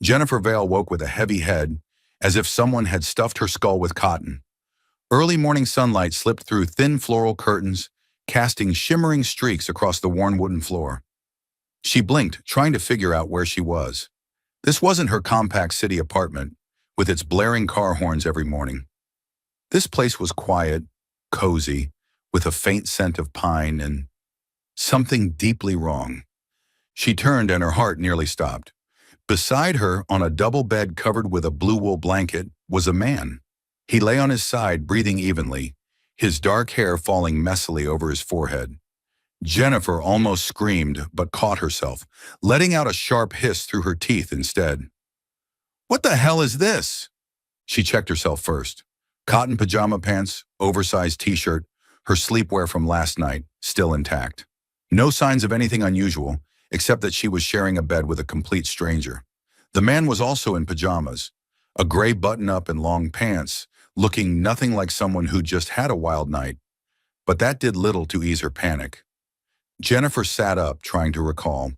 Jennifer Vale woke with a heavy head, as if someone had stuffed her skull with cotton. Early morning sunlight slipped through thin floral curtains, casting shimmering streaks across the worn wooden floor. She blinked, trying to figure out where she was. This wasn't her compact city apartment, with its blaring car horns every morning. This place was quiet, cozy, with a faint scent of pine and something deeply wrong. She turned and her heart nearly stopped. Beside her, on a double bed covered with a blue wool blanket, was a man. He lay on his side, breathing evenly, his dark hair falling messily over his forehead. Jennifer almost screamed, but caught herself, letting out a sharp hiss through her teeth instead. "What the hell is this?" She checked herself first. Cotton pajama pants, oversized t-shirt, her sleepwear from last night, still intact. No signs of anything unusual, except that she was sharing a bed with a complete stranger. The man was also in pajamas, a gray button-up and long pants, looking nothing like someone who just had a wild night. But that did little to ease her panic. Jennifer sat up, trying to recall.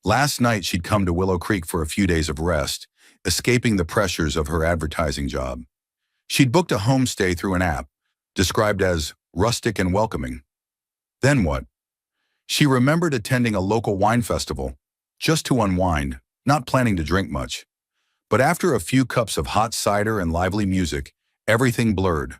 Last night she'd come to Willow Creek for a few days of rest, escaping the pressures of her advertising job. She'd booked a homestay through an app, described as rustic and welcoming. Then what? She remembered attending a local wine festival, just to unwind, not planning to drink much. But after a few cups of hot cider and lively music, everything blurred.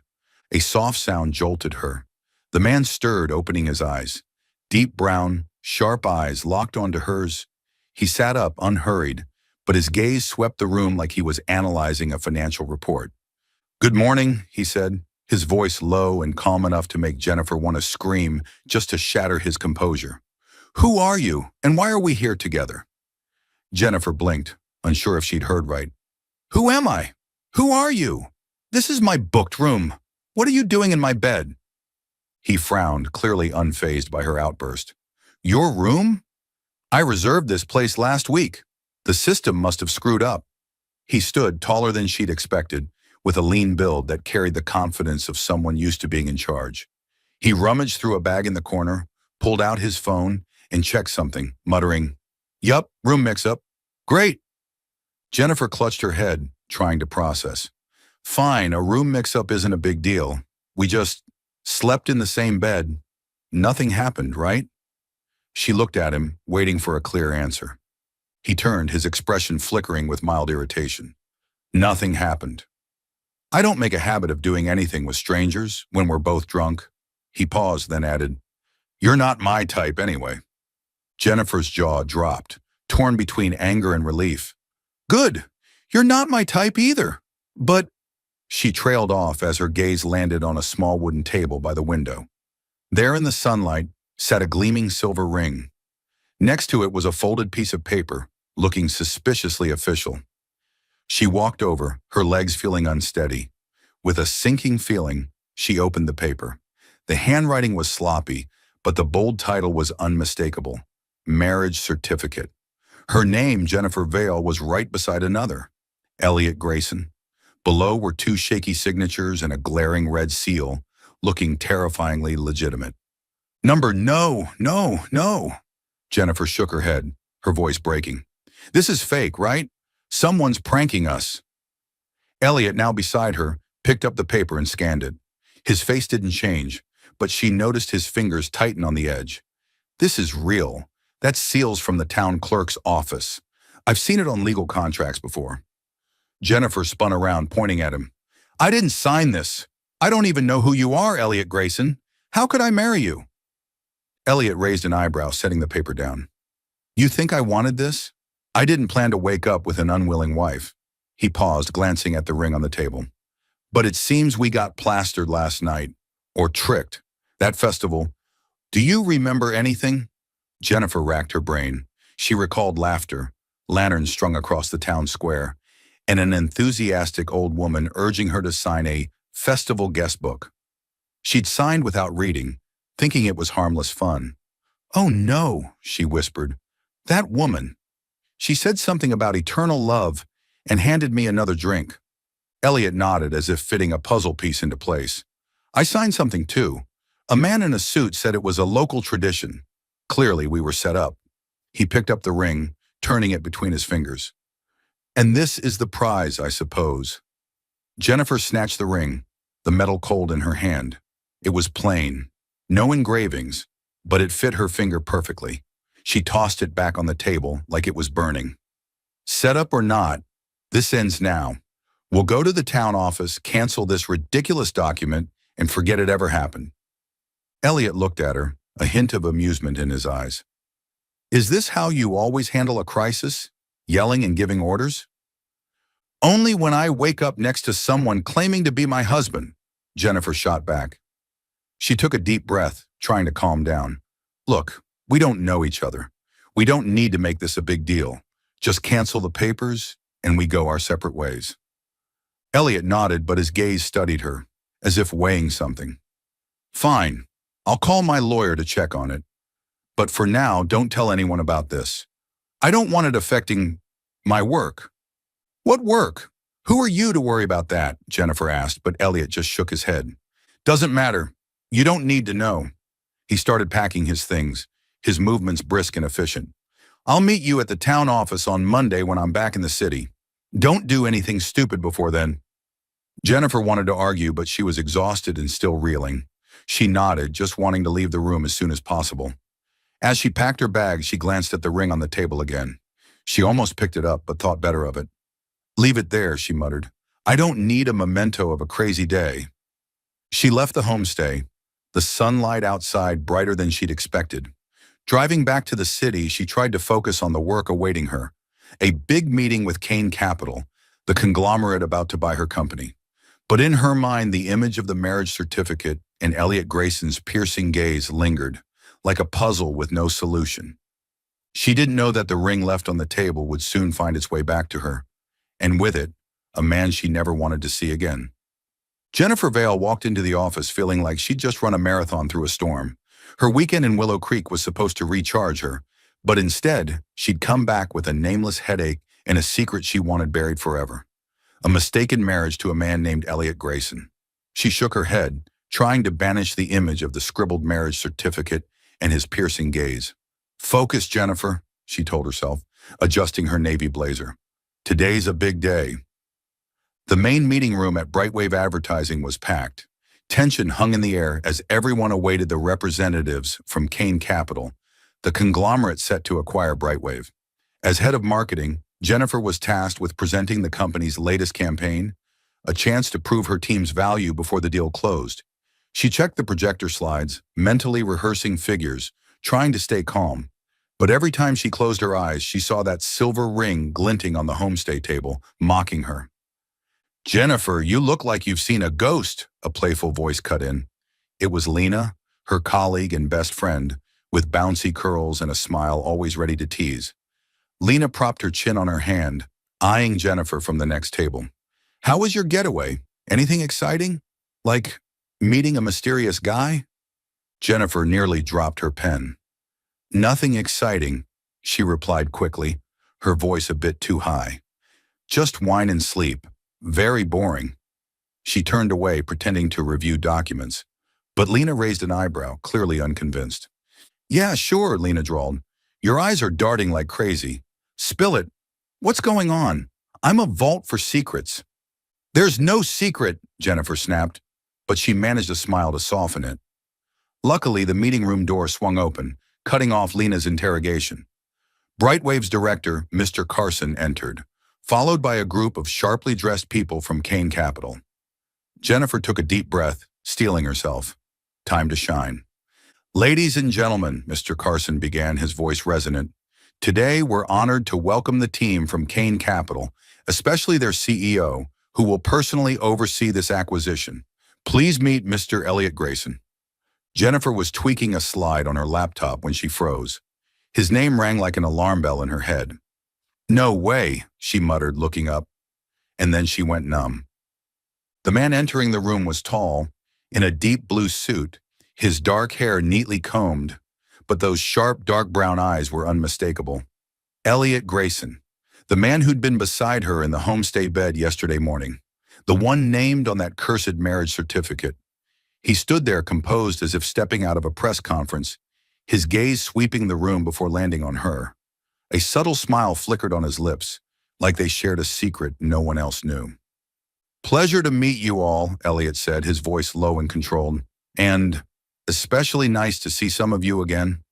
A soft sound jolted her. The man stirred, opening his eyes. Deep brown, sharp eyes locked onto hers. He sat up, unhurried, but his gaze swept the room like he was analyzing a financial report. "Good morning," he said, his voice low and calm enough to make Jennifer want to scream just to shatter his composure. "Who are you, and why are we here together?" Jennifer blinked, unsure if she'd heard right. "Who am I? Who are you? This is my booked room. What are you doing in my bed?" He frowned, clearly unfazed by her outburst. "Your room? I reserved this place last week. The system must have screwed up." He stood, taller than she'd expected, with a lean build that carried the confidence of someone used to being in charge. He rummaged through a bag in the corner, pulled out his phone, and checked something, muttering, "Yup, room mix-up. Great." Jennifer clutched her head, trying to process. "Fine, a room mix-up isn't a big deal. We just slept in the same bed. Nothing happened, right?" She looked at him, waiting for a clear answer. He turned, his expression flickering with mild irritation. "Nothing happened. I don't make a habit of doing anything with strangers when we're both drunk." He paused, then added, "You're not my type anyway." Jennifer's jaw dropped, torn between anger and relief. "Good. You're not my type either. But—" She trailed off as her gaze landed on a small wooden table by the window. There in the sunlight sat a gleaming silver ring. Next to it was a folded piece of paper, looking suspiciously official. She walked over, her legs feeling unsteady. With a sinking feeling, she opened the paper. The handwriting was sloppy, but the bold title was unmistakable. Marriage certificate. Her name, Jennifer Vale, was right beside another. Elliot Grayson. Below were two shaky signatures and a glaring red seal, looking terrifyingly legitimate. No. Jennifer shook her head, her voice breaking. "This is fake, right? Someone's pranking us." Elliot, now beside her, picked up the paper and scanned it. His face didn't change, but she noticed his fingers tighten on the edge. "This is real. That's seals from the town clerk's office. I've seen it on legal contracts before." Jennifer spun around, pointing at him. "I didn't sign this. I don't even know who you are, Elliot Grayson. How could I marry you?" Elliot raised an eyebrow, setting the paper down. "You think I wanted this? I didn't plan to wake up with an unwilling wife." He paused, glancing at the ring on the table. "But it seems we got plastered last night. Or tricked. That festival. Do you remember anything?" Jennifer racked her brain. She recalled laughter, lanterns strung across the town square, and an enthusiastic old woman urging her to sign a festival guest book. She'd signed without reading, thinking it was harmless fun. "Oh no," she whispered. "That woman. She said something about eternal love and handed me another drink." Elliot nodded as if fitting a puzzle piece into place. "I signed something too. A man in a suit said it was a local tradition. Clearly we were set up." He picked up the ring, turning it between his fingers. And this is the prize, I suppose. Jennifer snatched the ring, the metal cold in her hand. It was plain, no engravings, but it fit her finger perfectly. She tossed it back on the table like it was burning. Set up or not, this ends now. We'll go to the town office, cancel this ridiculous document, and forget it ever happened. Elliot looked at her, a hint of amusement in his eyes. Is this how you always handle a crisis? Yelling and giving orders? Only when I wake up next to someone claiming to be my husband, Jennifer shot back. She took a deep breath, trying to calm down. Look, we don't know each other. We don't need to make this a big deal. Just cancel the papers, and we go our separate ways. Elliot nodded, but his gaze studied her, as if weighing something. Fine, I'll call my lawyer to check on it. But for now, don't tell anyone about this. I don't want it affecting my work. What work? Who are you to worry about that? Jennifer asked, but Elliot just shook his head. Doesn't matter. You don't need to know. He started packing his things, his movements brisk and efficient. I'll meet you at the town office on Monday when I'm back in the city. Don't do anything stupid before then. Jennifer wanted to argue, but she was exhausted and still reeling. She nodded, just wanting to leave the room as soon as possible. As she packed her bag, she glanced at the ring on the table again. She almost picked it up, but thought better of it. Leave it there, she muttered. I don't need a memento of a crazy day. She left the homestay, the sunlight outside brighter than she'd expected. Driving back to the city, she tried to focus on the work awaiting her. A big meeting with Kane Capital, the conglomerate about to buy her company. But in her mind, the image of the marriage certificate and Elliot Grayson's piercing gaze lingered, like a puzzle with no solution. She didn't know that the ring left on the table would soon find its way back to her, and with it, a man she never wanted to see again. Jennifer Vale walked into the office feeling like she'd just run a marathon through a storm. Her weekend in Willow Creek was supposed to recharge her, but instead, she'd come back with a nameless headache and a secret she wanted buried forever. A mistaken marriage to a man named Elliot Grayson. She shook her head, trying to banish the image of the scribbled marriage certificate and his piercing gaze. Focus, Jennifer, she told herself, adjusting her navy blazer. Today's a big day. The main meeting room at Brightwave Advertising was packed. Tension hung in the air as everyone awaited the representatives from Kane Capital, the conglomerate set to acquire Brightwave. As head of marketing, Jennifer was tasked with presenting the company's latest campaign, a chance to prove her team's value before the deal closed. She checked the projector slides, mentally rehearsing figures, trying to stay calm. But every time she closed her eyes, she saw that silver ring glinting on the homestay table, mocking her. Jennifer, you look like you've seen a ghost, a playful voice cut in. It was Lena, her colleague and best friend, with bouncy curls and a smile always ready to tease. Lena propped her chin on her hand, eyeing Jennifer from the next table. How was your getaway? Anything exciting? Like meeting a mysterious guy? Jennifer nearly dropped her pen. Nothing exciting, she replied quickly, her voice a bit too high. Just wine and sleep. Very boring. She turned away, pretending to review documents. But Lena raised an eyebrow, clearly unconvinced. Yeah, sure, Lena drawled. Your eyes are darting like crazy. Spill it. What's going on? I'm a vault for secrets. There's no secret, Jennifer snapped, but she managed a smile to soften it. Luckily, the meeting room door swung open, cutting off Lena's interrogation. Brightwave's director, Mr. Carson, entered, followed by a group of sharply dressed people from Kane Capital. Jennifer took a deep breath, steeling herself. Time to shine. Ladies and gentlemen, Mr. Carson began, his voice resonant. Today, we're honored to welcome the team from Kane Capital, especially their CEO, who will personally oversee this acquisition. Please meet Mr. Elliot Grayson. Jennifer was tweaking a slide on her laptop when she froze. His name rang like an alarm bell in her head. No way, she muttered, looking up, and then she went numb. The man entering the room was tall, in a deep blue suit, his dark hair neatly combed, but those sharp, dark brown eyes were unmistakable. Elliot Grayson, the man who'd been beside her in the homestay bed yesterday morning, the one named on that cursed marriage certificate. He stood there composed as if stepping out of a press conference, his gaze sweeping the room before landing on her. A subtle smile flickered on his lips, like they shared a secret no one else knew. Pleasure to meet you all, Elliot said, his voice low and controlled. And especially nice to see some of you again.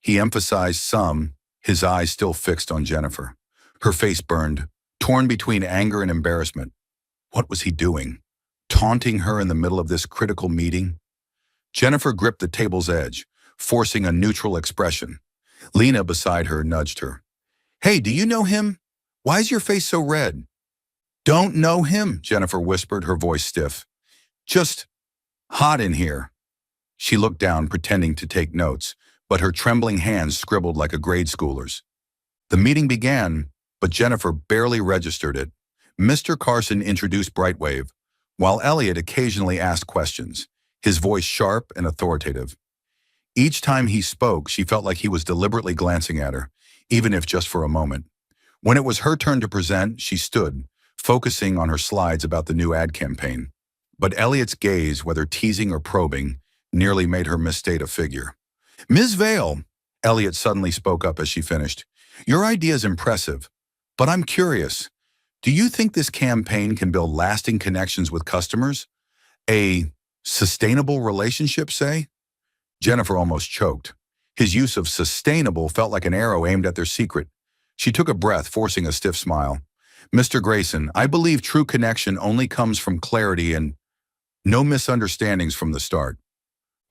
He emphasized some, his eyes still fixed on Jennifer. Her face burned, torn between anger and embarrassment. What was he doing? Taunting her in the middle of this critical meeting? Jennifer gripped the table's edge, forcing a neutral expression. Lena beside her nudged her. Hey, do you know him? Why is your face so red? Don't know him, Jennifer whispered, her voice stiff. Just hot in here. She looked down, pretending to take notes, but her trembling hands scribbled like a grade schooler's. The meeting began, but Jennifer barely registered it. Mr. Carson introduced Brightwave, while Elliot occasionally asked questions, his voice sharp and authoritative. Each time he spoke, she felt like he was deliberately glancing at her, even if just for a moment. When it was her turn to present, she stood, focusing on her slides about the new ad campaign. But Elliot's gaze, whether teasing or probing, nearly made her misstate a figure. Ms. Vale, Elliot suddenly spoke up as she finished, your idea is impressive, but I'm curious. Do you think this campaign can build lasting connections with customers? A sustainable relationship, say? Jennifer almost choked. His use of sustainable felt like an arrow aimed at their secret. She took a breath, forcing a stiff smile. Mr. Grayson, I believe true connection only comes from clarity and no misunderstandings from the start.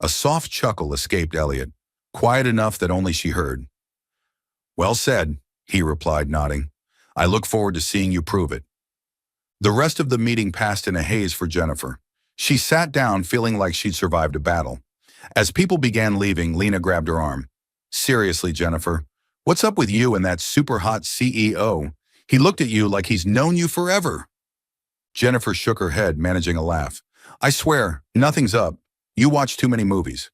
A soft chuckle escaped Elliot, quiet enough that only she heard. Well said, he replied, nodding. I look forward to seeing you prove it. The rest of the meeting passed in a haze for Jennifer. She sat down feeling like she'd survived a battle. As people began leaving, Lena grabbed her arm. Seriously, Jennifer, what's up with you and that super hot CEO? He looked at you like he's known you forever. Jennifer shook her head, managing a laugh. I swear, nothing's up. You watch too many movies.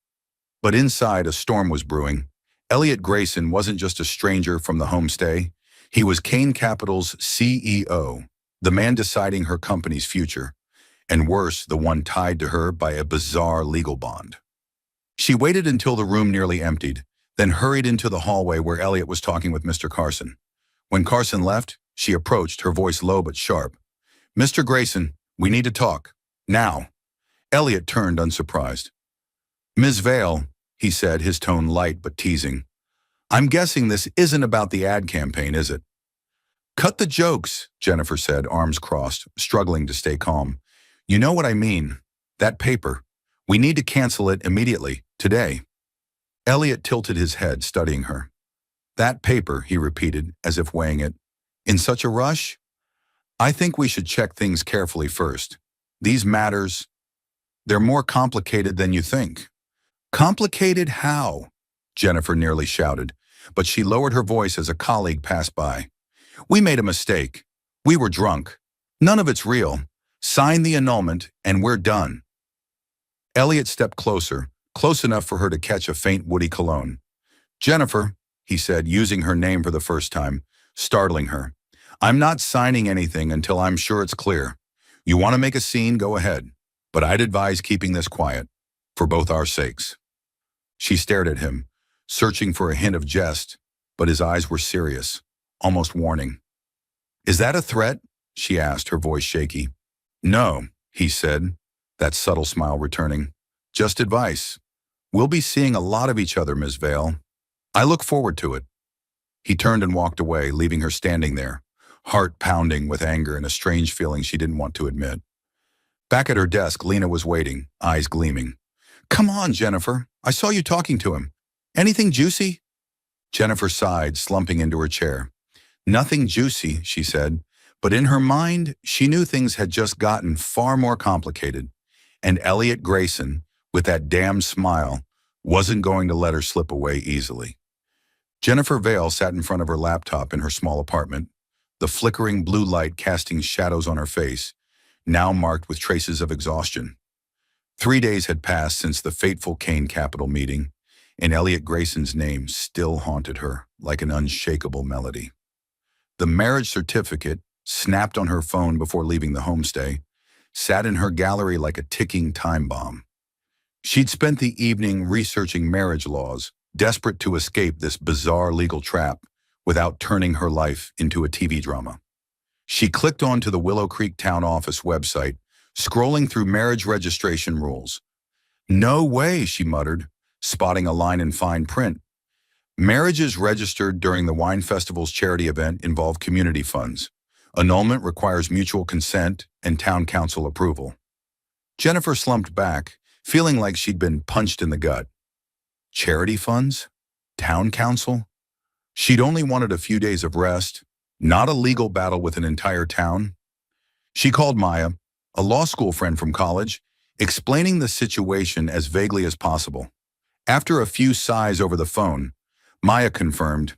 But inside, a storm was brewing. Elliot Grayson wasn't just a stranger from the homestay. He was Kane Capital's CEO, the man deciding her company's future, and worse, the one tied to her by a bizarre legal bond. She waited until the room nearly emptied, then hurried into the hallway where Elliot was talking with Mr. Carson. When Carson left, she approached, her voice low but sharp. Mr. Grayson, we need to talk. Now. Elliot turned unsurprised. Ms. Vale, he said, his tone light but teasing. I'm guessing this isn't about the ad campaign, is it? Cut the jokes, Jennifer said, arms crossed, struggling to stay calm. You know what I mean. That paper. We need to cancel it immediately, today. Elliot tilted his head, studying her. That paper, he repeated, as if weighing it. In such a rush? I think we should check things carefully first. These matters, they're more complicated than you think. Complicated how? Jennifer nearly shouted, but she lowered her voice as a colleague passed by. We made a mistake. We were drunk. None of it's real. Sign the annulment, and we're done. Elliot stepped closer, close enough for her to catch a faint woody cologne. Jennifer, he said, using her name for the first time, startling her. I'm not signing anything until I'm sure it's clear. You want to make a scene, go ahead. But I'd advise keeping this quiet, for both our sakes. She stared at him, searching for a hint of jest, but his eyes were serious, almost warning. Is that a threat? She asked, her voice shaky. No, he said, that subtle smile returning. Just advice. We'll be seeing a lot of each other, Ms. Vale. I look forward to it. He turned and walked away, leaving her standing there, heart pounding with anger and a strange feeling she didn't want to admit. Back at her desk, Lena was waiting, eyes gleaming. Come on, Jennifer. I saw you talking to him. Anything juicy? Jennifer sighed, slumping into her chair. Nothing juicy, she said, but in her mind, she knew things had just gotten far more complicated, and Elliot Grayson, with that damn smile, wasn't going to let her slip away easily. Jennifer Vale sat in front of her laptop in her small apartment, the flickering blue light casting shadows on her face, now marked with traces of exhaustion. 3 days had passed since the fateful Kane Capital meeting, and Elliot Grayson's name still haunted her like an unshakable melody. The marriage certificate, snapped on her phone before leaving the homestay, sat in her gallery like a ticking time bomb. She'd spent the evening researching marriage laws, desperate to escape this bizarre legal trap, without turning her life into a TV drama. She clicked onto the Willow Creek Town Office website, scrolling through marriage registration rules. "No way," she muttered, spotting a line in fine print. "Marriages registered during the Wine Festival's charity event involve community funds. Annulment requires mutual consent and town council approval." Jennifer slumped back, feeling like she'd been punched in the gut. Charity funds? Town council? She'd only wanted a few days of rest, not a legal battle with an entire town. She called Maya, a law school friend from college, explaining the situation as vaguely as possible. After a few sighs over the phone, Maya confirmed,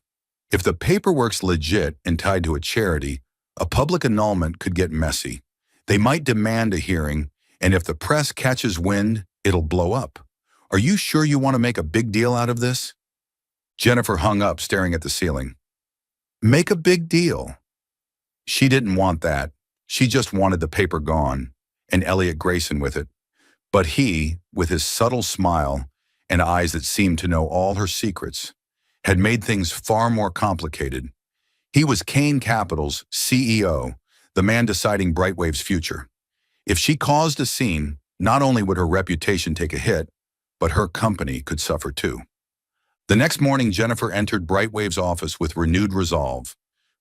if the paperwork's legit and tied to a charity, a public annulment could get messy. They might demand a hearing, and if the press catches wind, it'll blow up. "Are you sure you want to make a big deal out of this?" Jennifer hung up, staring at the ceiling. Make a big deal? She didn't want that. She just wanted the paper gone, and Elliot Grayson with it. But he, with his subtle smile and eyes that seemed to know all her secrets, had made things far more complicated. He was Kane Capital's CEO, the man deciding Brightwave's future. If she caused a scene, not only would her reputation take a hit, but her company could suffer too. The next morning, Jennifer entered Brightwave's office with renewed resolve.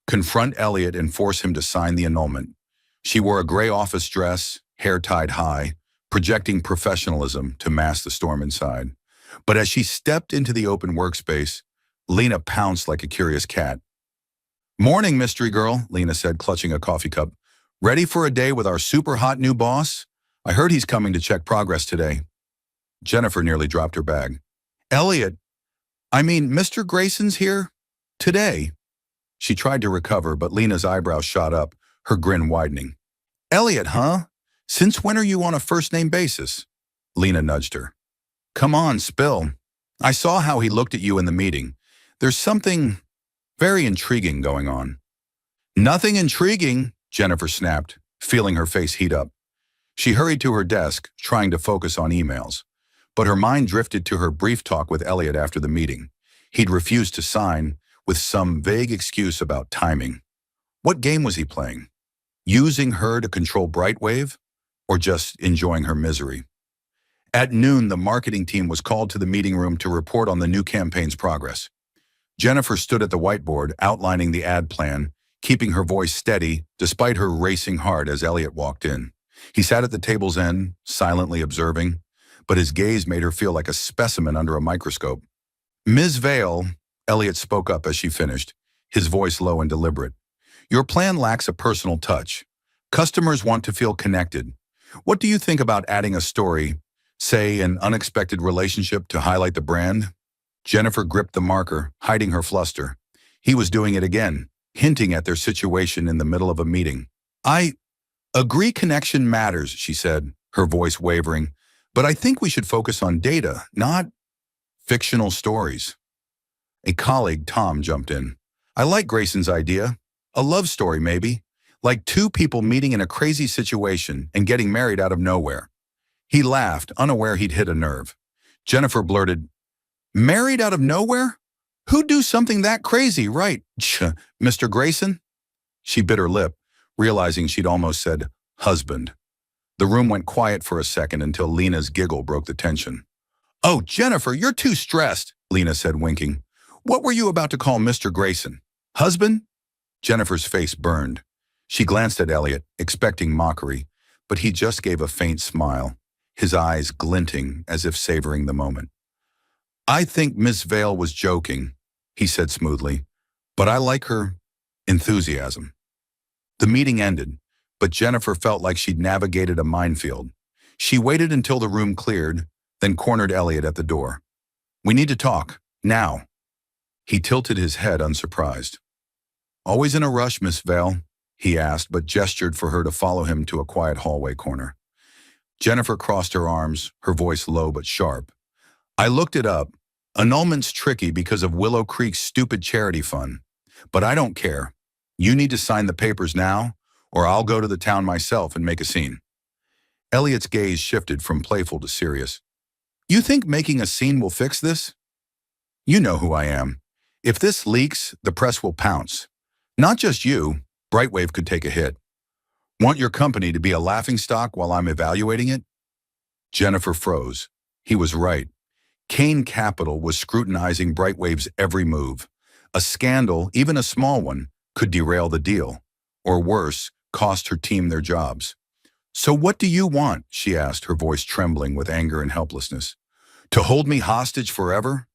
Confront Elliot and force him to sign the annulment. She wore a gray office dress, hair tied high, projecting professionalism to mask the storm inside. But as she stepped into the open workspace, Lena pounced like a curious cat. "Morning, mystery girl," Lena said, clutching a coffee cup. "Ready for a day with our super hot new boss? I heard he's coming to check progress today." Jennifer nearly dropped her bag. "Elliot, Mr. Grayson's here? Today?" She tried to recover, but Lena's eyebrows shot up, her grin widening. "Elliot, huh? Since when are you on a first-name basis?" Lena nudged her. "Come on, spill. I saw how he looked at you in the meeting. There's something very intriguing going on." "Nothing intriguing," Jennifer snapped, feeling her face heat up. She hurried to her desk, trying to focus on emails. But her mind drifted to her brief talk with Elliot after the meeting. He'd refused to sign, with some vague excuse about timing. What game was he playing? Using her to control Brightwave? Or just enjoying her misery? At noon, the marketing team was called to the meeting room to report on the new campaign's progress. Jennifer stood at the whiteboard, outlining the ad plan, keeping her voice steady despite her racing heart as Elliot walked in. He sat at the table's end, silently observing, but his gaze made her feel like a specimen under a microscope. "Ms. Vale," Elliot spoke up as she finished, his voice low and deliberate. "Your plan lacks a personal touch. Customers want to feel connected. What do you think about adding a story, say an unexpected relationship to highlight the brand?" Jennifer gripped the marker, hiding her fluster. He was doing it again, hinting at their situation in the middle of a meeting. "I agree connection matters," she said, her voice wavering. "But I think we should focus on data, not fictional stories." A colleague, Tom, jumped in. "I like Grayson's idea. A love story, maybe. Like two people meeting in a crazy situation and getting married out of nowhere." He laughed, unaware he'd hit a nerve. Jennifer blurted, "Married out of nowhere? Who'd do something that crazy, right, Mr. Grayson?" She bit her lip, realizing she'd almost said, "husband." The room went quiet for a second until Lena's giggle broke the tension. "Oh, Jennifer, you're too stressed," Lena said, winking. "What were you about to call Mr. Grayson? Husband?" Jennifer's face burned. She glanced at Elliot, expecting mockery, but he just gave a faint smile, his eyes glinting as if savoring the moment. "I think Miss Vale was joking," he said smoothly, "but I like her enthusiasm." The meeting ended, but Jennifer felt like she'd navigated a minefield. She waited until the room cleared, then cornered Elliot at the door. "We need to talk, now." He tilted his head, unsurprised. "Always in a rush, Miss Vale?" he asked, but gestured for her to follow him to a quiet hallway corner. Jennifer crossed her arms, her voice low but sharp. "I looked it up. Annulment's tricky because of Willow Creek's stupid charity fund. But I don't care. You need to sign the papers now, or I'll go to the town myself and make a scene." Elliot's gaze shifted from playful to serious. "You think making a scene will fix this?" "You know who I am. If this leaks, the press will pounce. Not just you, Brightwave could take a hit. Want your company to be a laughingstock while I'm evaluating it? Jennifer froze. He was right. Kane Capital was scrutinizing Brightwave's every move. A scandal, even a small one, could derail the deal. Or worse, cost her team their jobs. So what do you want? She asked, her voice trembling with anger and helplessness. To hold me hostage forever?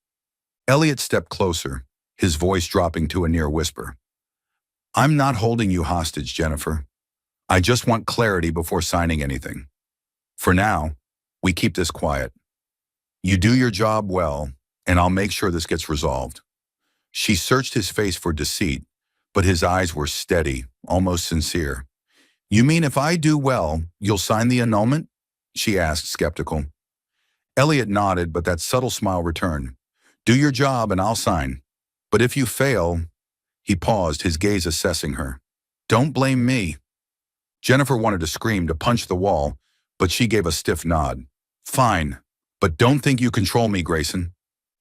Elliot stepped closer, his voice dropping to a near whisper. I'm not holding you hostage, Jennifer. I just want clarity before signing anything. For now, we keep this quiet. You do your job well, and I'll make sure this gets resolved. She searched his face for deceit, but his eyes were steady, almost sincere. You mean if I do well, you'll sign the annulment? She asked, skeptical. Elliot nodded, but that subtle smile returned. Do your job and I'll sign. But if you fail, he paused, his gaze assessing her. Don't blame me. Jennifer wanted to scream, to punch the wall, but she gave a stiff nod. Fine, but don't think you control me, Grayson.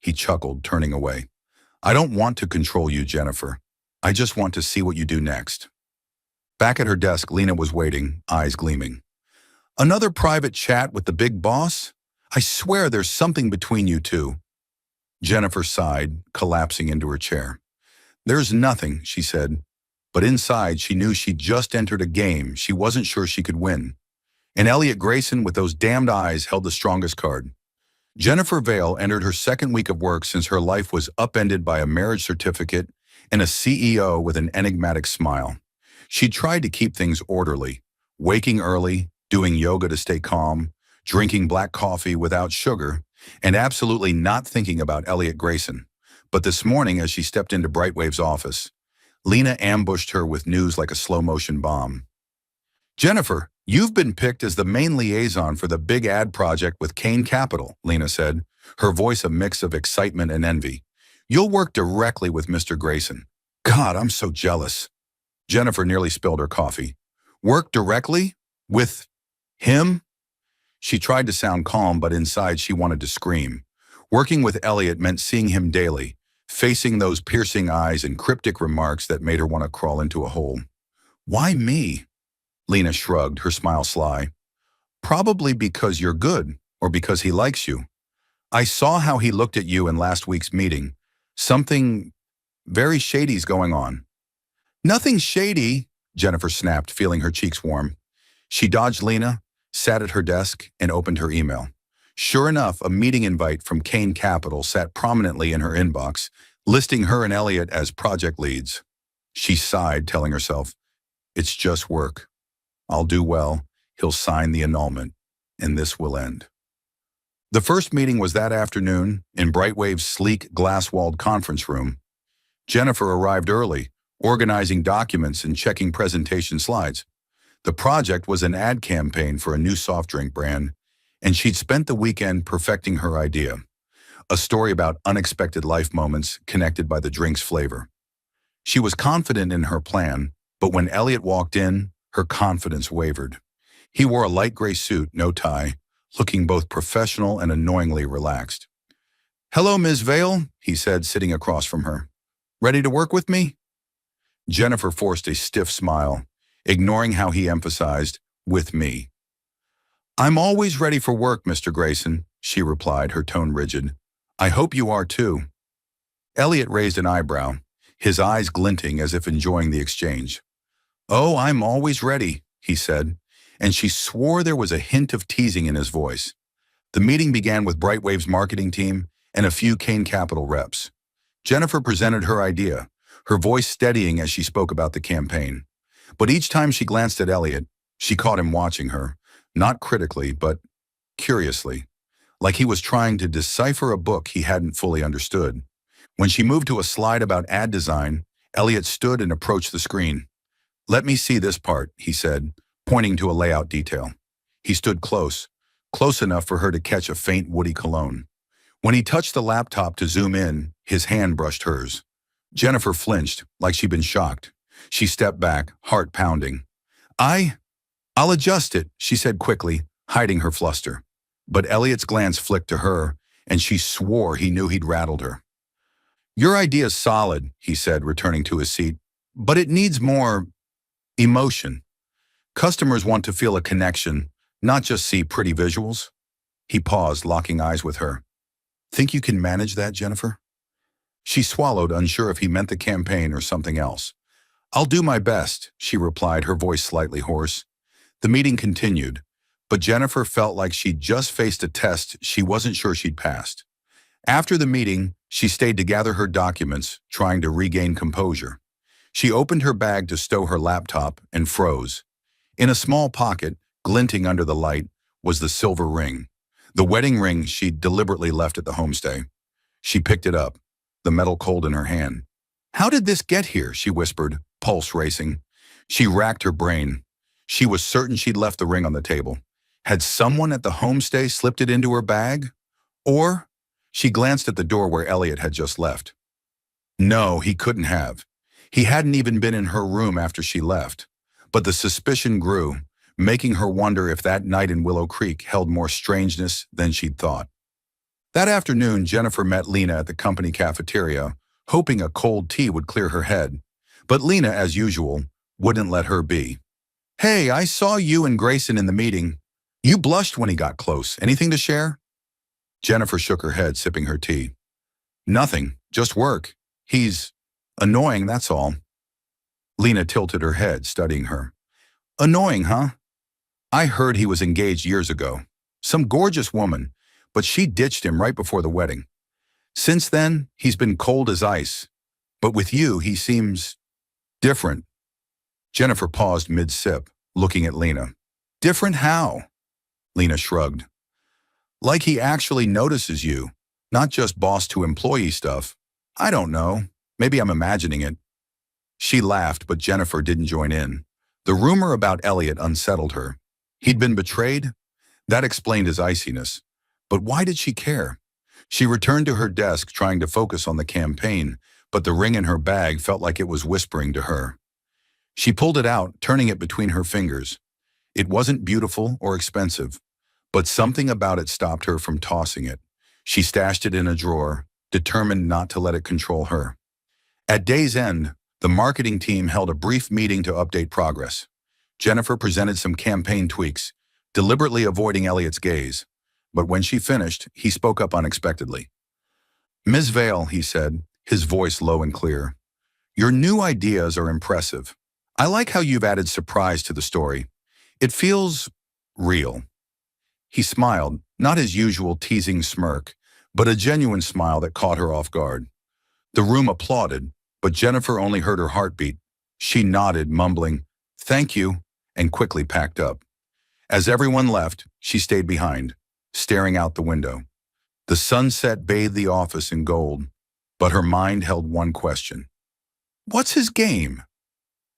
He chuckled, turning away. I don't want to control you, Jennifer. I just want to see what you do next. Back at her desk, Lena was waiting, eyes gleaming. Another private chat with the big boss? I swear there's something between you two. Jennifer sighed, collapsing into her chair. There's nothing, she said, but inside she knew she'd just entered a game she wasn't sure she could win. And Elliot Grayson, with those damned eyes, held the strongest card. Jennifer Vale entered her second week of work since her life was upended by a marriage certificate and a CEO with an enigmatic smile. She tried to keep things orderly, waking early, doing yoga to stay calm, drinking black coffee without sugar, and absolutely not thinking about Elliot Grayson. But this morning, as she stepped into Brightwave's office, Lena ambushed her with news like a slow-motion bomb. Jennifer, you've been picked as the main liaison for the big ad project with Kane Capital, Lena said, her voice a mix of excitement and envy. You'll work directly with Mr. Grayson. God, I'm so jealous. Jennifer nearly spilled her coffee. Work directly? With him? She tried to sound calm, but inside she wanted to scream. Working with Elliot meant seeing him daily, facing those piercing eyes and cryptic remarks that made her want to crawl into a hole. Why me? Lena shrugged, her smile sly. Probably because you're good, or because he likes you. I saw how he looked at you in last week's meeting. Something very shady's going on. Nothing shady, Jennifer snapped, feeling her cheeks warm. She dodged Lena, sat at her desk, and opened her email. Sure enough, a meeting invite from Kane Capital sat prominently in her inbox, listing her and Elliot as project leads. She sighed, telling herself, it's just work. I'll do well, he'll sign the annulment, and this will end. The first meeting was that afternoon in Brightwave's sleek, glass-walled conference room. Jennifer arrived early, organizing documents and checking presentation slides. The project was an ad campaign for a new soft drink brand, and she'd spent the weekend perfecting her idea, a story about unexpected life moments connected by the drink's flavor. She was confident in her plan, but when Elliot walked in, her confidence wavered. He wore a light gray suit, no tie, looking both professional and annoyingly relaxed. Hello, Ms. Vale, he said, sitting across from her. Ready to work with me? Jennifer forced a stiff smile, ignoring how he emphasized, with me. I'm always ready for work, Mr. Grayson, she replied, her tone rigid. I hope you are too. Elliot raised an eyebrow, his eyes glinting as if enjoying the exchange. Oh, I'm always ready, he said, and she swore there was a hint of teasing in his voice. The meeting began with Brightwave's marketing team and a few Kane Capital reps. Jennifer presented her idea, her voice steadying as she spoke about the campaign. But each time she glanced at Elliot, she caught him watching her, not critically, but curiously, like he was trying to decipher a book he hadn't fully understood. When she moved to a slide about ad design, Elliot stood and approached the screen. Let me see this part, he said, pointing to a layout detail. He stood close enough for her to catch a faint woody cologne. When he touched the laptop to zoom in, his hand brushed hers. Jennifer flinched, like she'd been shocked. She stepped back, heart pounding. I'll adjust it, she said quickly, hiding her fluster. But Elliot's glance flicked to her, and she swore he knew he'd rattled her. Your idea's solid, he said, returning to his seat, but it needs more emotion. Customers want to feel a connection, not just see pretty visuals. He paused, locking eyes with her. Think you can manage that, Jennifer? She swallowed, unsure if he meant the campaign or something else. I'll do my best, she replied, her voice slightly hoarse. The meeting continued, but Jennifer felt like she'd just faced a test she wasn't sure she'd passed. After the meeting, she stayed to gather her documents, trying to regain composure. She opened her bag to stow her laptop and froze. In a small pocket, glinting under the light, was the silver ring. The wedding ring she'd deliberately left at the homestay. She picked it up, the metal cold in her hand. How did this get here? She whispered, pulse racing. She racked her brain. She was certain she'd left the ring on the table. Had someone at the homestay slipped it into her bag? Or she glanced at the door where Elliot had just left. No, he couldn't have. He hadn't even been in her room after she left. But the suspicion grew, making her wonder if that night in Willow Creek held more strangeness than she'd thought. That afternoon, Jennifer met Lena at the company cafeteria, hoping a cold tea would clear her head. But Lena, as usual, wouldn't let her be. Hey, I saw you and Grayson in the meeting. You blushed when he got close. Anything to share? Jennifer shook her head, sipping her tea. Nothing, just work. He's annoying, that's all. Lena tilted her head, studying her. Annoying, huh? I heard he was engaged years ago. Some gorgeous woman, but she ditched him right before the wedding. Since then, he's been cold as ice. But with you, he seems different. Jennifer paused mid-sip, looking at Lena. Different how? Lena shrugged. Like he actually notices you, not just boss-to-employee stuff. I don't know. Maybe I'm imagining it. She laughed, but Jennifer didn't join in. The rumor about Elliot unsettled her. He'd been betrayed? That explained his iciness. But why did she care? She returned to her desk, trying to focus on the campaign, but the ring in her bag felt like it was whispering to her. She pulled it out, turning it between her fingers. It wasn't beautiful or expensive, but something about it stopped her from tossing it. She stashed it in a drawer, determined not to let it control her. At day's end, the marketing team held a brief meeting to update progress. Jennifer presented some campaign tweaks, deliberately avoiding Elliot's gaze. But when she finished, he spoke up unexpectedly. Ms. Vale, he said, his voice low and clear. Your new ideas are impressive. I like how you've added surprise to the story. It feels real. He smiled, not his usual teasing smirk, but a genuine smile that caught her off guard. The room applauded, but Jennifer only heard her heartbeat. She nodded, mumbling, "Thank you," and quickly packed up. As everyone left, she stayed behind, staring out the window. The sunset bathed the office in gold, but her mind held one question. What's his game?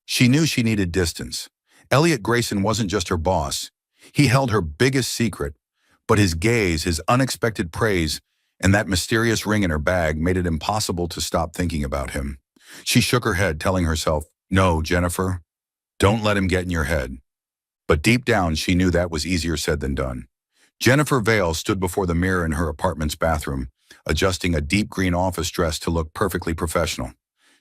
She knew she needed distance. Elliot Grayson wasn't just her boss. He held her biggest secret, but his gaze, his unexpected praise, and that mysterious ring in her bag made it impossible to stop thinking about him. She shook her head, telling herself, no, Jennifer, don't let him get in your head. But deep down, she knew that was easier said than done. Jennifer Vale stood before the mirror in her apartment's bathroom, adjusting a deep green office dress to look perfectly professional.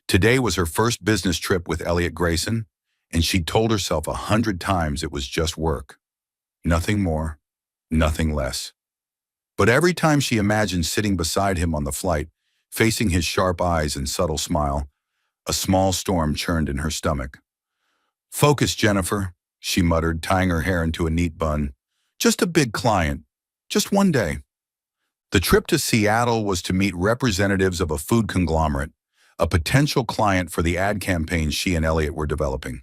Today was her first business trip with Elliot Grayson, and she'd told herself 100 times it was just work. Nothing more, nothing less. But every time she imagined sitting beside him on the flight, facing his sharp eyes and subtle smile, a small storm churned in her stomach. Focus, Jennifer, she muttered, tying her hair into a neat bun. Just a big client. Just one day. The trip to Seattle was to meet representatives of a food conglomerate, a potential client for the ad campaign she and Elliot were developing.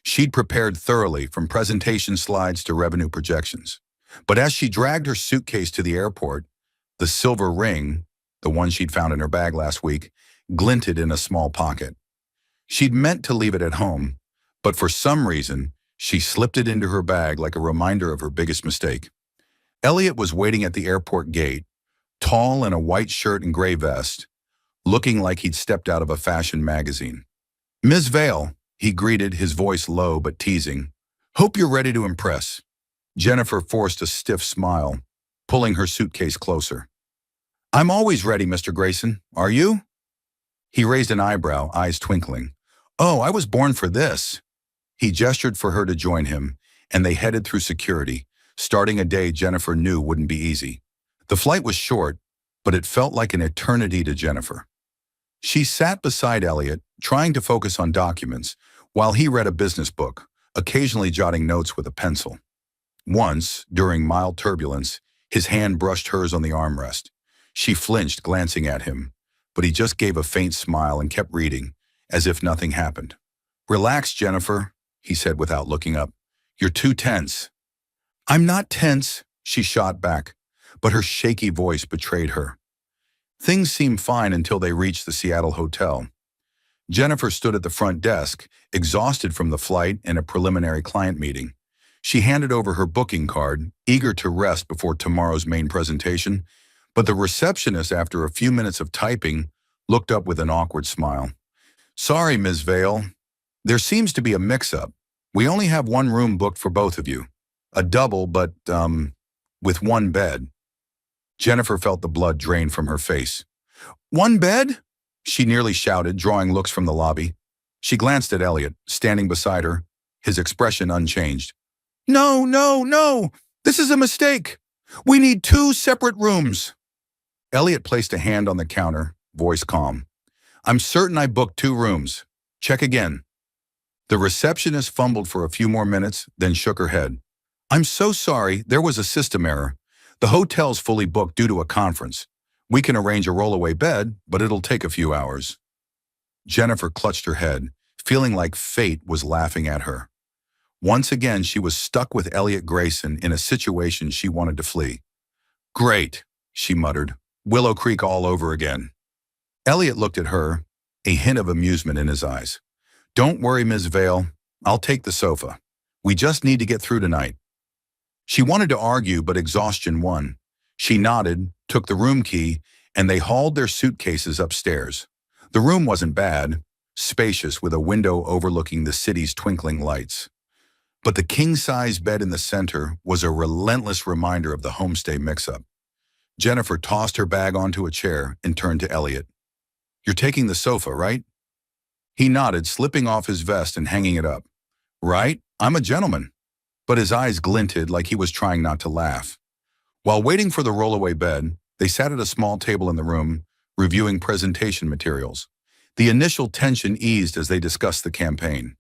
She'd prepared thoroughly, from presentation slides to revenue projections. But as she dragged her suitcase to the airport, the silver ring, the one she'd found in her bag last week, glinted in a small pocket. She'd meant to leave it at home, but for some reason, she slipped it into her bag like a reminder of her biggest mistake. Elliot was waiting at the airport gate, tall in a white shirt and gray vest, looking like he'd stepped out of a fashion magazine. Ms. Vale, he greeted, his voice low but teasing. Hope you're ready to impress. Jennifer forced a stiff smile, pulling her suitcase closer. I'm always ready, Mr. Grayson. Are you? He raised an eyebrow, eyes twinkling. "Oh, I was born for this." He gestured for her to join him, and they headed through security, starting a day Jennifer knew wouldn't be easy. The flight was short, but it felt like an eternity to Jennifer. She sat beside Elliot, trying to focus on documents, while he read a business book, occasionally jotting notes with a pencil. Once, during mild turbulence, his hand brushed hers on the armrest. She flinched, glancing at him, but he just gave a faint smile and kept reading, as if nothing happened. "Relax, Jennifer," he said without looking up. "You're too tense." "I'm not tense," she shot back, but her shaky voice betrayed her. Things seemed fine until they reached the Seattle hotel. Jennifer stood at the front desk, exhausted from the flight and a preliminary client meeting. She handed over her booking card, eager to rest before tomorrow's main presentation, but the receptionist, after a few minutes of typing, looked up with an awkward smile. "Sorry, Ms. Vale. There seems to be a mix-up. We only have one room booked for both of you. A double, but, with one bed." Jennifer felt the blood drain from her face. "One bed?" she nearly shouted, drawing looks from the lobby. She glanced at Elliot, standing beside her, his expression unchanged. "No, no, no! This is a mistake! We need 2 separate rooms!" Elliot placed a hand on the counter, voice calm. "I'm certain I booked 2 rooms. Check again." The receptionist fumbled for a few more minutes, then shook her head. "I'm so sorry, there was a system error. The hotel's fully booked due to a conference. We can arrange a rollaway bed, but it'll take a few hours." Jennifer clutched her head, feeling like fate was laughing at her. Once again, she was stuck with Elliot Grayson in a situation she wanted to flee. "Great," she muttered. "Willow Creek all over again." Elliot looked at her, a hint of amusement in his eyes. "Don't worry, Ms. Vale. I'll take the sofa. We just need to get through tonight." She wanted to argue, but exhaustion won. She nodded, took the room key, and they hauled their suitcases upstairs. The room wasn't bad, spacious with a window overlooking the city's twinkling lights. But the king-size bed in the center was a relentless reminder of the homestay mix-up. Jennifer tossed her bag onto a chair and turned to Elliot. "You're taking the sofa, right?" He nodded, slipping off his vest and hanging it up. "Right? I'm a gentleman." But his eyes glinted like he was trying not to laugh. While waiting for the rollaway bed, they sat at a small table in the room, reviewing presentation materials. The initial tension eased as they discussed the campaign.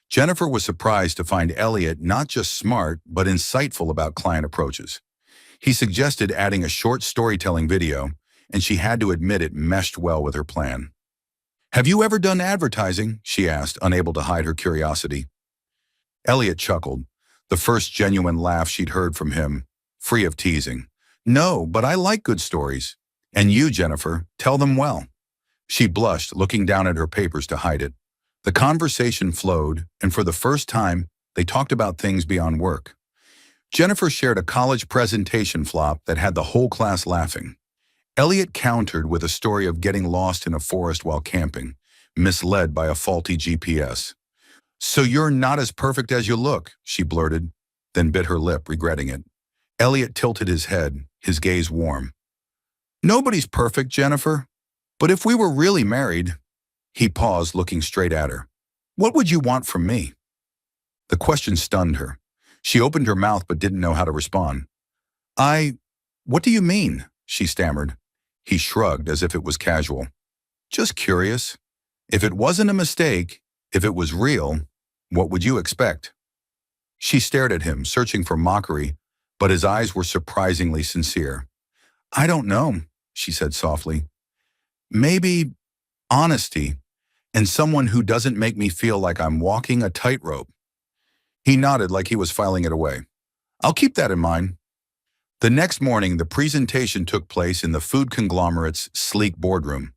Jennifer was surprised to find Elliot not just smart, but insightful about client approaches. He suggested adding a short storytelling video, and she had to admit it meshed well with her plan. "Have you ever done advertising?" she asked, unable to hide her curiosity. Elliot chuckled, the first genuine laugh she'd heard from him, free of teasing. "No, but I like good stories. And you, Jennifer, tell them well." She blushed, looking down at her papers to hide it. The conversation flowed, and for the first time, they talked about things beyond work. Jennifer shared a college presentation flop that had the whole class laughing. Elliot countered with a story of getting lost in a forest while camping, misled by a faulty GPS. "So you're not as perfect as you look," she blurted, then bit her lip, regretting it. Elliot tilted his head, his gaze warm. "Nobody's perfect, Jennifer. But if we were really married—" He paused, looking straight at her. "What would you want from me?" The question stunned her. She opened her mouth but didn't know how to respond. What do you mean?" she stammered. He shrugged as if it was casual. "Just curious. If it wasn't a mistake, if it was real, what would you expect?" She stared at him, searching for mockery, but his eyes were surprisingly sincere. "I don't know," she said softly. "Maybe honesty, and someone who doesn't make me feel like I'm walking a tightrope." He nodded like he was filing it away. "I'll keep that in mind." The next morning, the presentation took place in the food conglomerate's sleek boardroom.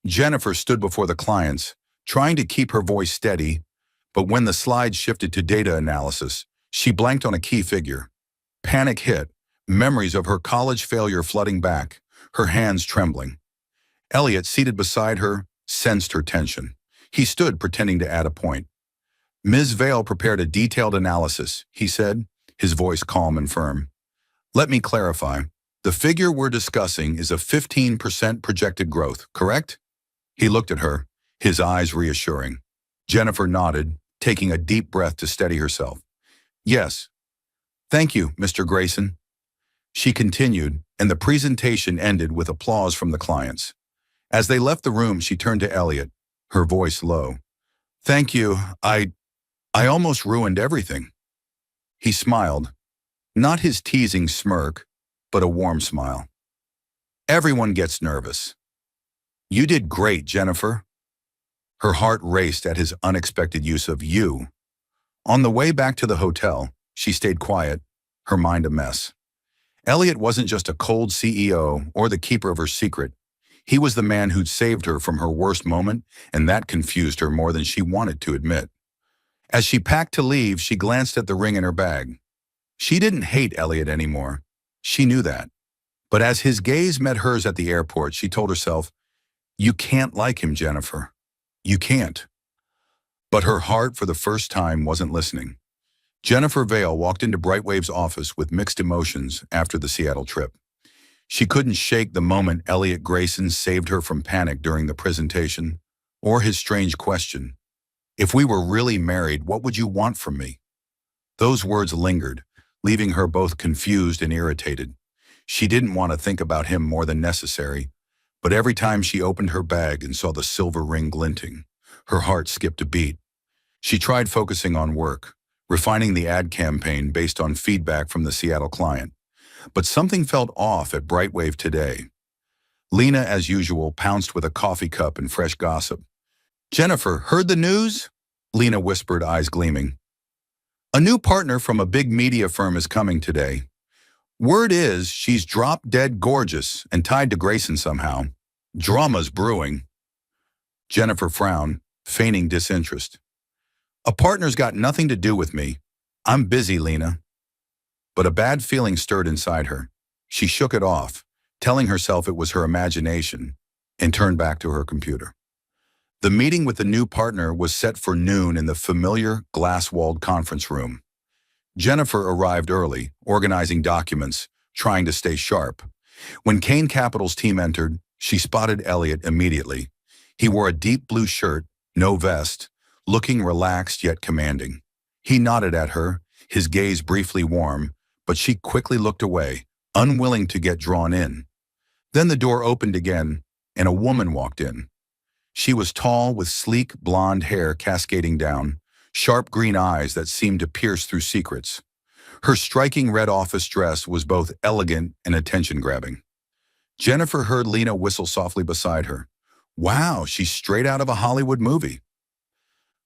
Jennifer stood before the clients, trying to keep her voice steady, but when the slide shifted to data analysis, she blanked on a key figure. Panic hit, memories of her college failure flooding back, her hands trembling. Elliot, seated beside her, sensed her tension. He stood, pretending to add a point. "Ms. Vale prepared a detailed analysis," he said, his voice calm and firm. "Let me clarify. The figure we're discussing is a 15% projected growth, correct?" He looked at her, his eyes reassuring. Jennifer nodded, taking a deep breath to steady herself. Yes. Thank you, Mr. Grayson. She continued, and the presentation ended with applause from the clients. As they left the room, she turned to Elliot, her voice low. Thank you. I almost ruined everything. He smiled, not his teasing smirk, but a warm smile. Everyone gets nervous. You did great, Jennifer. Her heart raced at his unexpected use of you. On the way back to the hotel, she stayed quiet, her mind a mess. Elliot wasn't just a cold CEO or the keeper of her secret. He was the man who'd saved her from her worst moment, and that confused her more than she wanted to admit. As she packed to leave, she glanced at the ring in her bag. She didn't hate Elliot anymore. She knew that. But as his gaze met hers at the airport, she told herself, you can't like him, Jennifer. You can't. But her heart, for the first time, wasn't listening. Jennifer Vale walked into Brightwave's office with mixed emotions after the Seattle trip. She couldn't shake the moment Elliot Grayson saved her from panic during the presentation, or his strange question, if we were really married, what would you want from me? Those words lingered, leaving her both confused and irritated. She didn't want to think about him more than necessary, but every time she opened her bag and saw the silver ring glinting, her heart skipped a beat. She tried focusing on work, refining the ad campaign based on feedback from the Seattle client. But something felt off at Brightwave today. Lena, as usual, pounced with a coffee cup and fresh gossip. Jennifer, heard the news? Lena whispered, eyes gleaming. A new partner from a big media firm is coming today. Word is she's drop-dead gorgeous and tied to Grayson somehow. Drama's brewing. Jennifer frowned, feigning disinterest. A partner's got nothing to do with me. I'm busy, Lena. But a bad feeling stirred inside her. She shook it off, telling herself it was her imagination, and turned back to her computer. The meeting with the new partner was set for noon in the familiar glass-walled conference room. Jennifer arrived early, organizing documents, trying to stay sharp. When Kane Capital's team entered, she spotted Elliot immediately. He wore a deep blue shirt, no vest, looking relaxed yet commanding. He nodded at her, his gaze briefly warm, but she quickly looked away, unwilling to get drawn in. Then the door opened again, and a woman walked in. She was tall, with sleek blonde hair cascading down, sharp green eyes that seemed to pierce through secrets. Her striking red office dress was both elegant and attention-grabbing. Jennifer heard Lena whistle softly beside her. Wow, she's straight out of a Hollywood movie.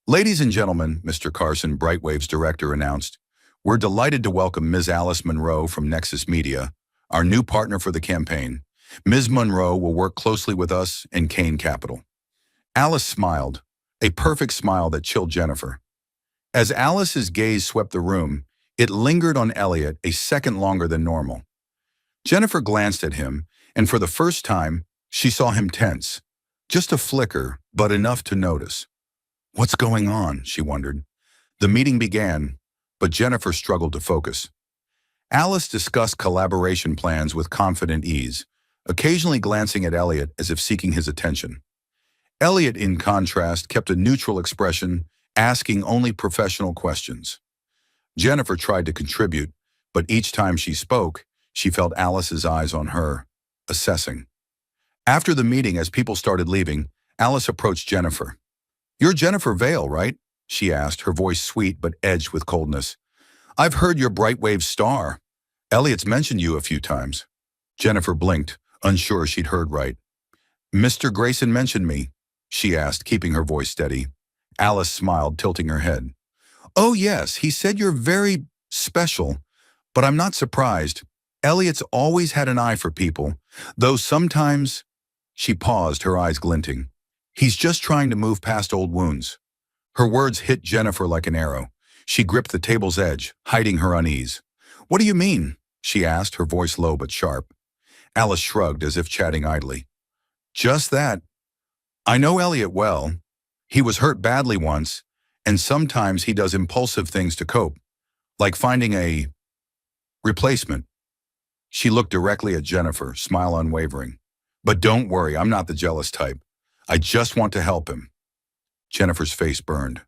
Ladies and gentlemen, Mr. Carson, Brightwave's director, announced, we're delighted to welcome Ms. Alice Monroe from Nexus Media, our new partner for the campaign. Ms. Monroe will work closely with us and Kane Capital. Alice smiled, a perfect smile that chilled Jennifer. As Alice's gaze swept the room, it lingered on Elliot a second longer than normal. Jennifer glanced at him, and for the first time, she saw him tense. Just a flicker, but enough to notice. What's going on, she wondered. The meeting began, but Jennifer struggled to focus. Alice discussed collaboration plans with confident ease, occasionally glancing at Elliot as if seeking his attention. Elliot, in contrast, kept a neutral expression, asking only professional questions. Jennifer tried to contribute, but each time she spoke, she felt Alice's eyes on her, assessing. After the meeting, as people started leaving, Alice approached Jennifer. You're Jennifer Vale, right? She asked, her voice sweet but edged with coldness. I've heard you're Brightwave's star. Elliot's mentioned you a few times. Jennifer blinked, unsure she'd heard right. Mr. Grayson mentioned me, she asked, keeping her voice steady. Alice smiled, tilting her head. Oh yes, he said you're very special, but I'm not surprised. Elliot's always had an eye for people, though sometimes... She paused, her eyes glinting. He's just trying to move past old wounds. Her words hit Jennifer like an arrow. She gripped the table's edge, hiding her unease. What do you mean? She asked, her voice low but sharp. Alice shrugged as if chatting idly. Just that. I know Elliot well. He was hurt badly once, and sometimes he does impulsive things to cope, like finding a replacement. She looked directly at Jennifer, smile unwavering. But don't worry, I'm not the jealous type. I just want to help him. Jennifer's face burned.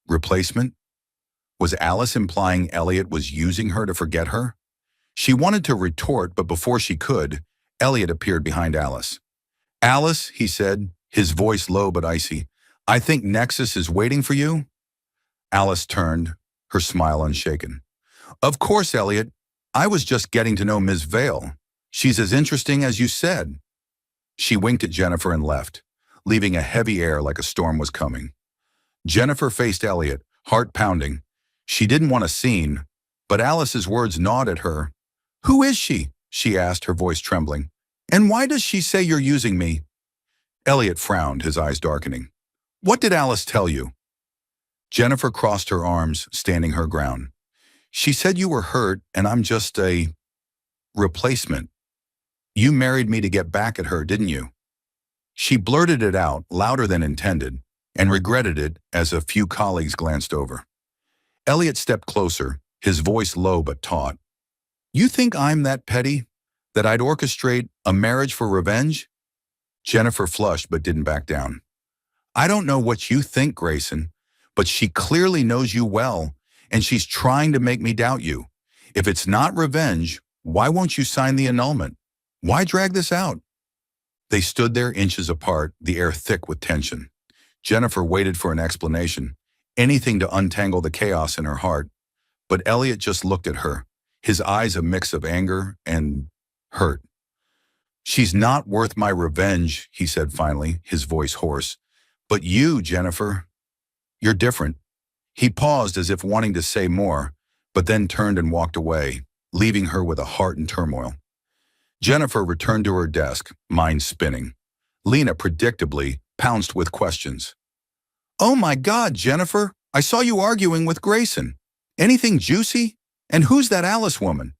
Replacement? Was Alice implying Elliot was using her to forget her? She wanted to retort, but before she could, Elliot appeared behind Alice. Alice, he said, his voice low but icy, I think Nexus is waiting for you. Alice turned, her smile unshaken. Of course, Elliot. I was just getting to know Ms. Vale. She's as interesting as you said. She winked at Jennifer and left, leaving a heavy air like a storm was coming. Jennifer faced Elliot, heart pounding. She didn't want a scene, but Alice's words gnawed at her. Who is she? She asked, her voice trembling. And why does she say you're using me? Elliot frowned, his eyes darkening. What did Alice tell you? Jennifer crossed her arms, standing her ground. She said you were hurt and I'm just a replacement. You married me to get back at her, didn't you? She blurted it out, louder than intended, and regretted it as a few colleagues glanced over. Elliot stepped closer, his voice low but taut. You think I'm that petty? That I'd orchestrate a marriage for revenge? Jennifer flushed but didn't back down. I don't know what you think, Grayson, but she clearly knows you well, and she's trying to make me doubt you. If it's not revenge, why won't you sign the annulment? Why drag this out? They stood there inches apart, the air thick with tension. Jennifer waited for an explanation, anything to untangle the chaos in her heart. But Elliot just looked at her, his eyes a mix of anger and hurt. She's not worth my revenge, he said finally, his voice hoarse. But you, Jennifer, you're different. He paused as if wanting to say more, but then turned and walked away, leaving her with a heart in turmoil. Jennifer returned to her desk, mind spinning. Lena predictably pounced with questions. Oh my God, Jennifer, I saw you arguing with Grayson. Anything juicy? And who's that Alice woman?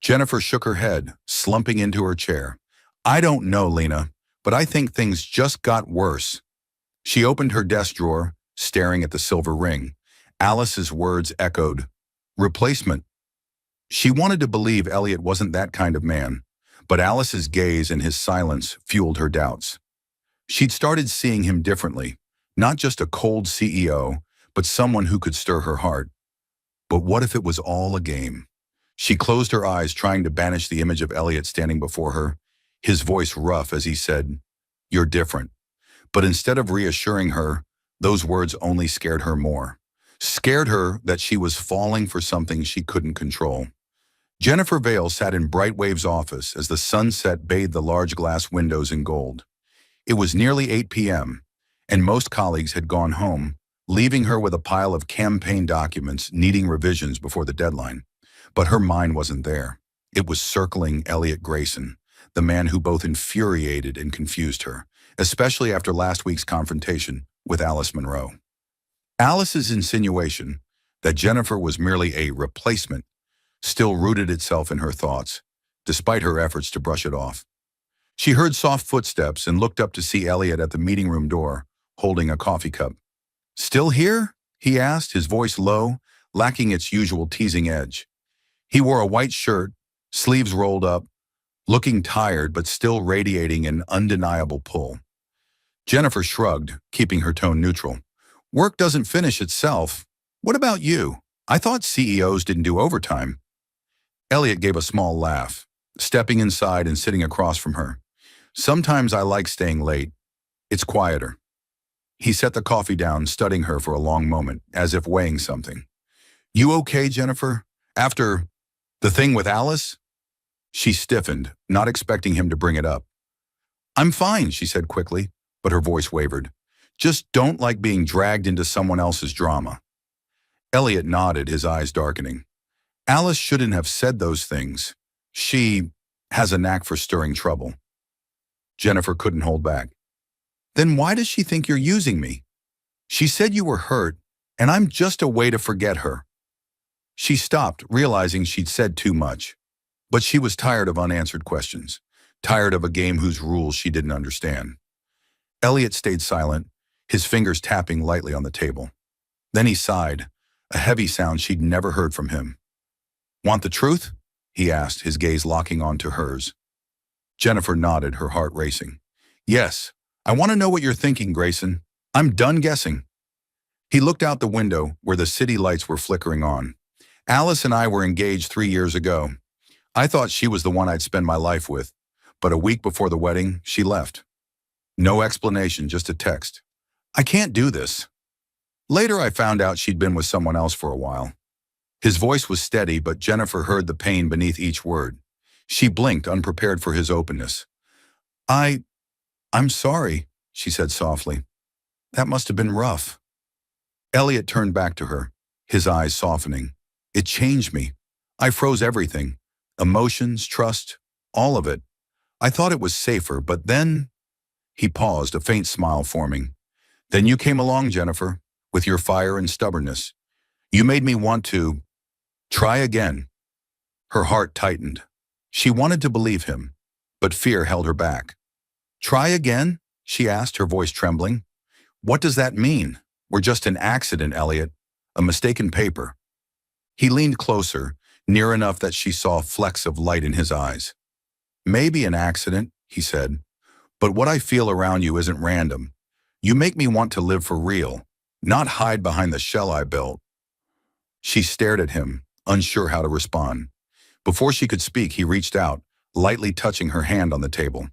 Jennifer shook her head, slumping into her chair. I don't know, Lena, but I think things just got worse. She opened her desk drawer, staring at the silver ring. Alice's words echoed. Replacement. She wanted to believe Elliot wasn't that kind of man, but Alice's gaze and his silence fueled her doubts. She'd started seeing him differently, not just a cold CEO, but someone who could stir her heart. But what if it was all a game? She closed her eyes, trying to banish the image of Elliot standing before her, his voice rough as he said, You're different. But instead of reassuring her, those words only scared her more. Scared her that she was falling for something she couldn't control. Jennifer Vale sat in Brightwave's office as the sunset bathed the large glass windows in gold. It was nearly 8 p.m., and most colleagues had gone home, leaving her with a pile of campaign documents needing revisions before the deadline. But her mind wasn't there. It was circling Elliot Grayson, the man who both infuriated and confused her, especially after last week's confrontation with Alice Monroe. Alice's insinuation that Jennifer was merely a replacement still rooted itself in her thoughts, despite her efforts to brush it off. She heard soft footsteps and looked up to see Elliot at the meeting room door, holding a coffee cup. Still here? He asked, his voice low, lacking its usual teasing edge. He wore a white shirt, sleeves rolled up, looking tired but still radiating an undeniable pull. Jennifer shrugged, keeping her tone neutral. Work doesn't finish itself. What about you? I thought CEOs didn't do overtime. Elliot gave a small laugh, stepping inside and sitting across from her. Sometimes I like staying late. It's quieter. He set the coffee down, studying her for a long moment, as if weighing something. You okay, Jennifer? After the thing with Alice? She stiffened, not expecting him to bring it up. I'm fine, she said quickly, but her voice wavered. Just don't like being dragged into someone else's drama. Elliot nodded, his eyes darkening. Alice shouldn't have said those things. She has a knack for stirring trouble. Jennifer couldn't hold back. Then why does she think you're using me? She said you were hurt, and I'm just a way to forget her. She stopped, realizing she'd said too much. But she was tired of unanswered questions, tired of a game whose rules she didn't understand. Elliot stayed silent, his fingers tapping lightly on the table. Then he sighed, a heavy sound she'd never heard from him. Want the truth? He asked, his gaze locking onto hers. Jennifer nodded, her heart racing. Yes, I want to know what you're thinking, Grayson. I'm done guessing. He looked out the window where the city lights were flickering on. Alice and I were engaged 3 years ago. I thought she was the one I'd spend my life with, but a week before the wedding, she left. No explanation, just a text. I can't do this. Later, I found out she'd been with someone else for a while. His voice was steady, but Jennifer heard the pain beneath each word. She blinked, unprepared for his openness. I'm sorry, she said softly. That must have been rough. Elliot turned back to her, his eyes softening. It changed me. I froze everything. Emotions, trust, all of it. I thought it was safer, but then... He paused, a faint smile forming. Then you came along, Jennifer, with your fire and stubbornness. You made me want to try again. Her heart tightened. She wanted to believe him, but fear held her back. Try again? She asked, her voice trembling. What does that mean? We're just an accident, Elliot. A mistaken paper. He leaned closer, near enough that she saw flecks of light in his eyes. Maybe an accident, he said. But what I feel around you isn't random. You make me want to live for real, not hide behind the shell I built. She stared at him, unsure how to respond. Before she could speak, he reached out, lightly touching her hand on the table.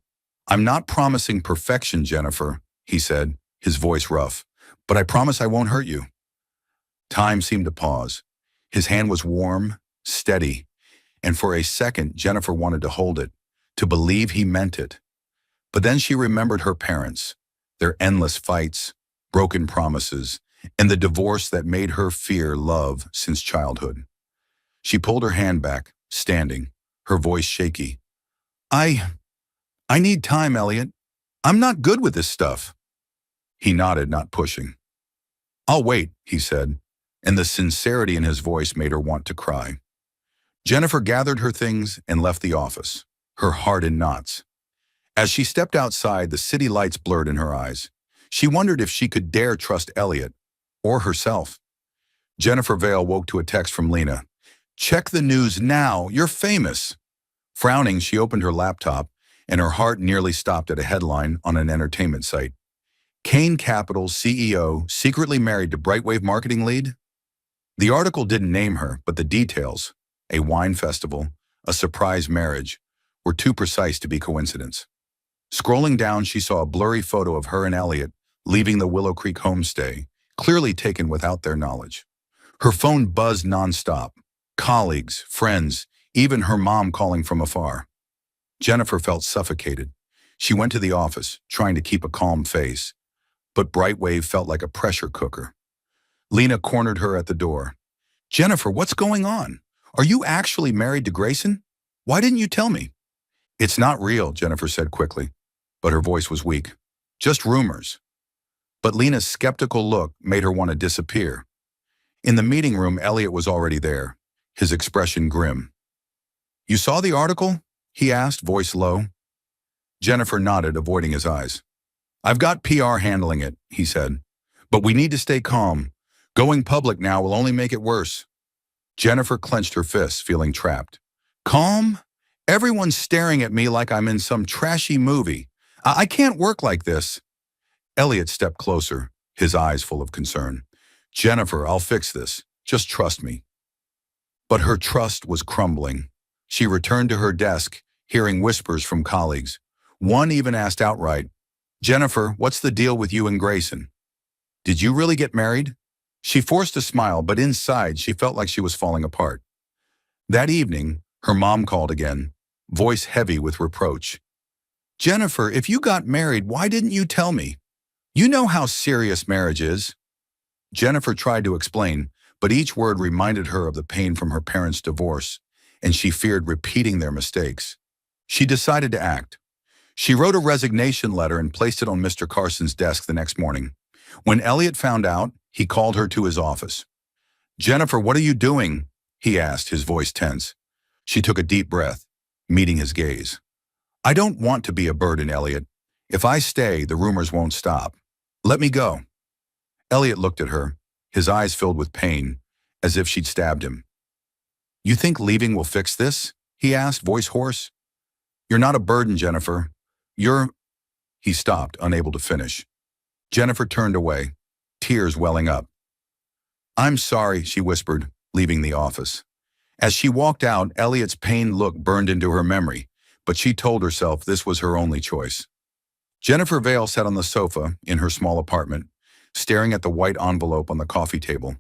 I'm not promising perfection, Jennifer, he said, his voice rough, but I promise I won't hurt you. Time seemed to pause. His hand was warm, steady, and for a second Jennifer wanted to hold it, to believe he meant it. But then she remembered her parents, their endless fights, broken promises, and the divorce that made her fear love since childhood. She pulled her hand back, standing, her voice shaky. I need time, Elliot. I'm not good with this stuff. He nodded, not pushing. I'll wait, he said, and the sincerity in his voice made her want to cry. Jennifer gathered her things and left the office, her heart in knots. As she stepped outside, the city lights blurred in her eyes. She wondered if she could dare trust Elliot, or herself. Jennifer Vale woke to a text from Lena. Check the news now, you're famous. Frowning, she opened her laptop, and her heart nearly stopped at a headline on an entertainment site. Kane Capital's CEO secretly married to Brightwave marketing lead? The article didn't name her, but the details, a wine festival, a surprise marriage, were too precise to be coincidence. Scrolling down, she saw a blurry photo of her and Elliot leaving the Willow Creek homestay, clearly taken without their knowledge. Her phone buzzed nonstop. Colleagues, friends, even her mom calling from afar. Jennifer felt suffocated. She went to the office, trying to keep a calm face, but Brightwave felt like a pressure cooker. Lena cornered her at the door. Jennifer, what's going on? Are you actually married to Grayson? Why didn't you tell me? It's not real, Jennifer said quickly, but her voice was weak. Just rumors. But Lena's skeptical look made her want to disappear. In the meeting room, Elliot was already there, his expression grim. You saw the article? He asked, voice low. Jennifer nodded, avoiding his eyes. I've got PR handling it, he said. But we need to stay calm. Going public now will only make it worse. Jennifer clenched her fists, feeling trapped. Calm? Everyone's staring at me like I'm in some trashy movie. I can't work like this. Elliot stepped closer, his eyes full of concern. Jennifer, I'll fix this. Just trust me. But her trust was crumbling. She returned to her desk, hearing whispers from colleagues. One even asked outright, Jennifer, what's the deal with you and Grayson? Did you really get married? She forced a smile, but inside she felt like she was falling apart. That evening, her mom called again, voice heavy with reproach. Jennifer, if you got married, why didn't you tell me? You know how serious marriage is. Jennifer tried to explain, but each word reminded her of the pain from her parents' divorce, and she feared repeating their mistakes. She decided to act. She wrote a resignation letter and placed it on Mr. Carson's desk the next morning. When Elliot found out, he called her to his office. Jennifer, what are you doing? He asked, his voice tense. She took a deep breath, meeting his gaze. I don't want to be a burden, Elliot. If I stay, the rumors won't stop. Let me go. Elliot looked at her, his eyes filled with pain, as if she'd stabbed him. You think leaving will fix this? He asked, voice hoarse. You're not a burden, Jennifer. You're... He stopped, unable to finish. Jennifer turned away, tears welling up. "I'm sorry," she whispered, leaving the office. As she walked out, Elliot's pained look burned into her memory, but she told herself this was her only choice. Jennifer Vale sat on the sofa in her small apartment, staring at the white envelope on the coffee table.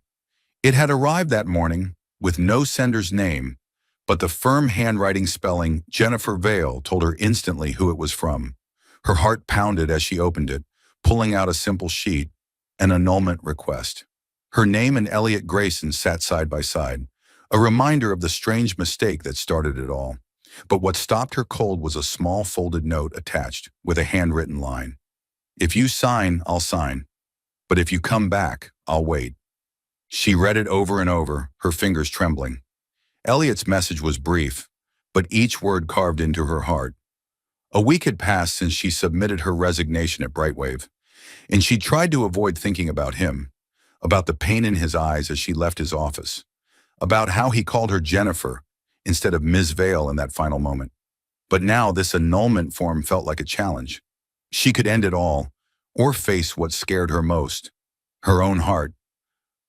It had arrived that morning, with no sender's name, but the firm handwriting spelling Jennifer Vale told her instantly who it was from. Her heart pounded as she opened it, pulling out a simple sheet, an annulment request. Her name and Elliot Grayson sat side by side, a reminder of the strange mistake that started it all. But what stopped her cold was a small folded note attached with a handwritten line. "If you sign, I'll sign. But if you come back, I'll wait." She read it over and over, her fingers trembling. Elliot's message was brief, but each word carved into her heart. A week had passed since she submitted her resignation at Brightwave, and she tried to avoid thinking about him, about the pain in his eyes as she left his office, about how he called her Jennifer instead of Ms. Vale in that final moment. But now this annulment form felt like a challenge. She could end it all, or face what scared her most, her own heart.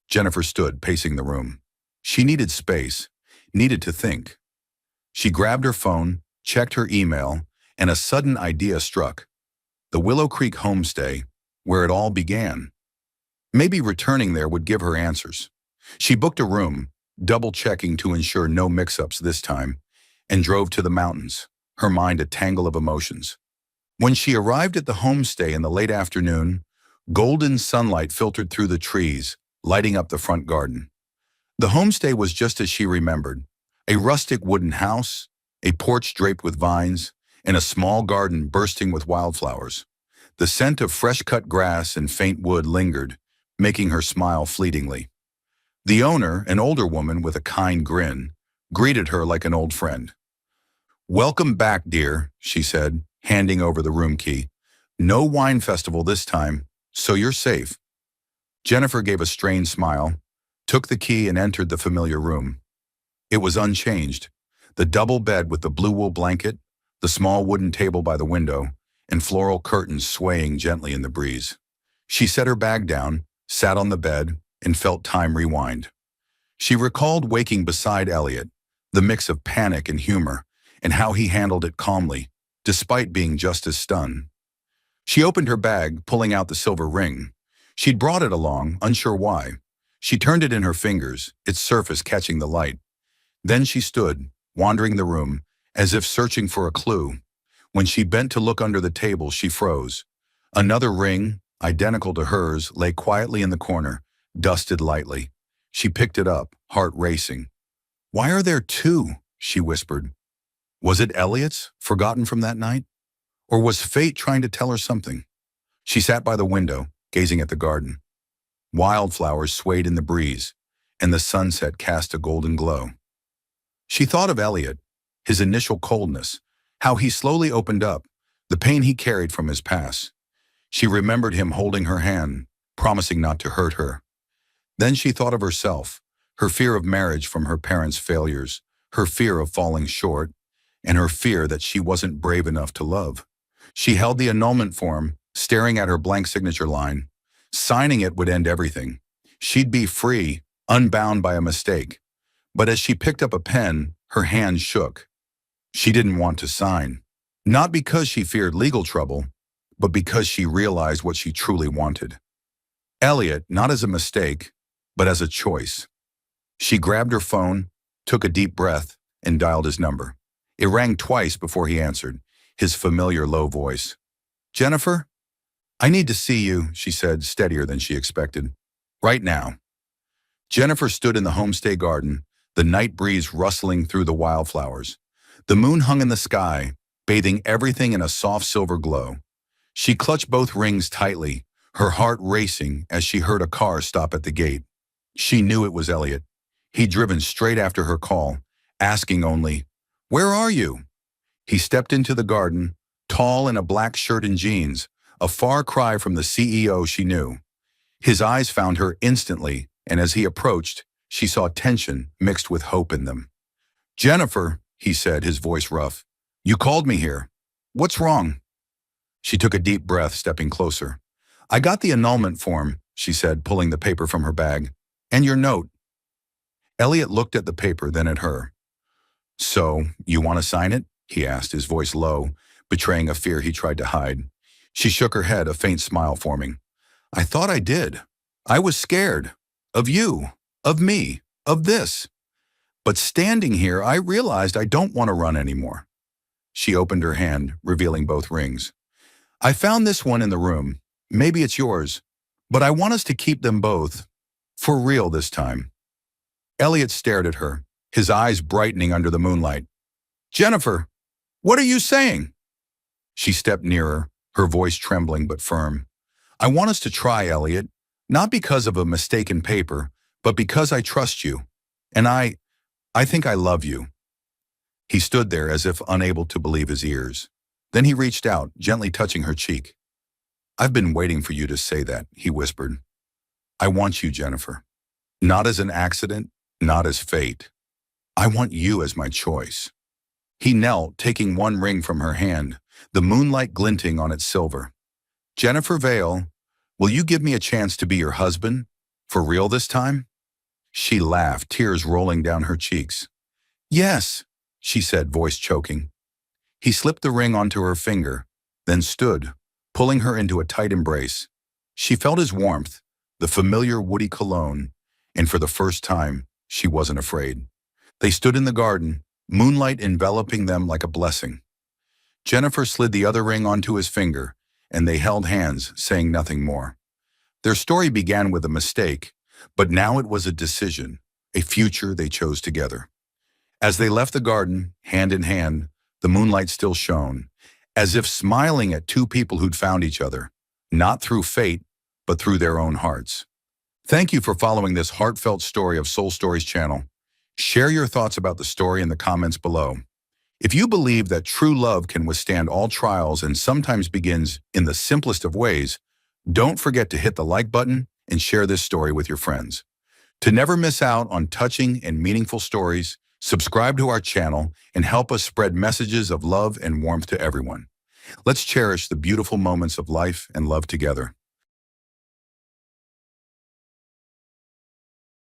Jennifer stood, pacing the room. She needed space, needed to think. She grabbed her phone, checked her email, and a sudden idea struck. The Willow Creek homestay, where it all began. Maybe returning there would give her answers. She booked a room, double-checking to ensure no mix-ups this time, and drove to the mountains, her mind a tangle of emotions. When she arrived at the homestay in the late afternoon, golden sunlight filtered through the trees, lighting up the front garden. The homestay was just as she remembered, a rustic wooden house, a porch draped with vines, and a small garden bursting with wildflowers. The scent of fresh-cut grass and faint wood lingered, making her smile fleetingly. The owner, an older woman with a kind grin, greeted her like an old friend. "Welcome back, dear," she said, handing over the room key. "No wine festival this time, so you're safe." Jennifer gave a strained smile, took the key and entered the familiar room. It was unchanged. The double bed with the blue wool blanket, the small wooden table by the window, and floral curtains swaying gently in the breeze. She set her bag down, sat on the bed, and felt time rewind. She recalled waking beside Elliot, the mix of panic and humor, and how he handled it calmly, despite being just as stunned. She opened her bag, pulling out the silver ring. She'd brought it along, unsure why. She turned it in her fingers, its surface catching the light. Then she stood, wandering the room, as if searching for a clue. When she bent to look under the table, she froze. Another ring, identical to hers, lay quietly in the corner, dusted lightly. She picked it up, heart racing. "Why are there two?" she whispered. Was it Elliot's, forgotten from that night? Or was fate trying to tell her something? She sat by the window, gazing at the garden. Wildflowers swayed in the breeze, and the sunset cast a golden glow. She thought of Elliot, his initial coldness, how he slowly opened up, the pain he carried from his past. She remembered him holding her hand, promising not to hurt her. Then she thought of herself, her fear of marriage from her parents' failures, her fear of falling short, and her fear that she wasn't brave enough to love. She held the annulment form, staring at her blank signature line. Signing it would end everything. She'd be free, unbound by a mistake. But as she picked up a pen, her hand shook. She didn't want to sign. Not because she feared legal trouble, but because she realized what she truly wanted. Elliot, not as a mistake, but as a choice. She grabbed her phone, took a deep breath, and dialed his number. It rang twice before he answered, his familiar low voice. "Jennifer? I need to see you," she said, steadier than she expected. "Right now." Jennifer stood in the homestay garden, the night breeze rustling through the wildflowers. The moon hung in the sky, bathing everything in a soft silver glow. She clutched both rings tightly, her heart racing as she heard a car stop at the gate. She knew it was Elliot. He'd driven straight after her call, asking only, "Where are you?" He stepped into the garden, tall in a black shirt and jeans, a far cry from the CEO she knew. His eyes found her instantly, and as he approached, she saw tension mixed with hope in them. "Jennifer," he said, his voice rough, "you called me here. What's wrong?" She took a deep breath, stepping closer. I got the annulment form, she said, pulling the paper from her bag. And your note. Elliot looked at the paper, then at her. So, you want to sign it? He asked, his voice low, betraying a fear he tried to hide. She shook her head, a faint smile forming. I thought I did. I was scared. Of you. Of me. Of this. But standing here, I realized I don't want to run anymore. She opened her hand, revealing both rings. I found this one in the room. Maybe it's yours. But I want us to keep them both. For real this time. Elliot stared at her, his eyes brightening under the moonlight. Jennifer, what are you saying? She stepped nearer, her voice trembling but firm. I want us to try, Elliot, not because of a mistaken paper, but because I trust you. And I think I love you. He stood there as if unable to believe his ears. Then he reached out, gently touching her cheek. I've been waiting for you to say that, he whispered. I want you, Jennifer. Not as an accident, not as fate. I want you as my choice. He knelt, taking one ring from her hand, the moonlight glinting on its silver. Jennifer Vale, will you give me a chance to be your husband? For real this time? She laughed, tears rolling down her cheeks. Yes, she said, voice choking. He slipped the ring onto her finger, then stood, pulling her into a tight embrace. She felt his warmth, the familiar woody cologne, and for the first time, she wasn't afraid. They stood in the garden, moonlight enveloping them like a blessing. Jennifer slid the other ring onto his finger, and they held hands, saying nothing more. Their story began with a mistake, but now it was a decision, a future they chose together. As they left the garden, hand in hand, the moonlight still shone, as if smiling at two people who'd found each other, not through fate, but through their own hearts. Thank you for following this heartfelt story of Soul Stories channel. Share your thoughts about the story in the comments below. If you believe that true love can withstand all trials and sometimes begins in the simplest of ways, don't forget to hit the like button and share this story with your friends. To never miss out on touching and meaningful stories, subscribe to our channel and help us spread messages of love and warmth to everyone. Let's cherish the beautiful moments of life and love together.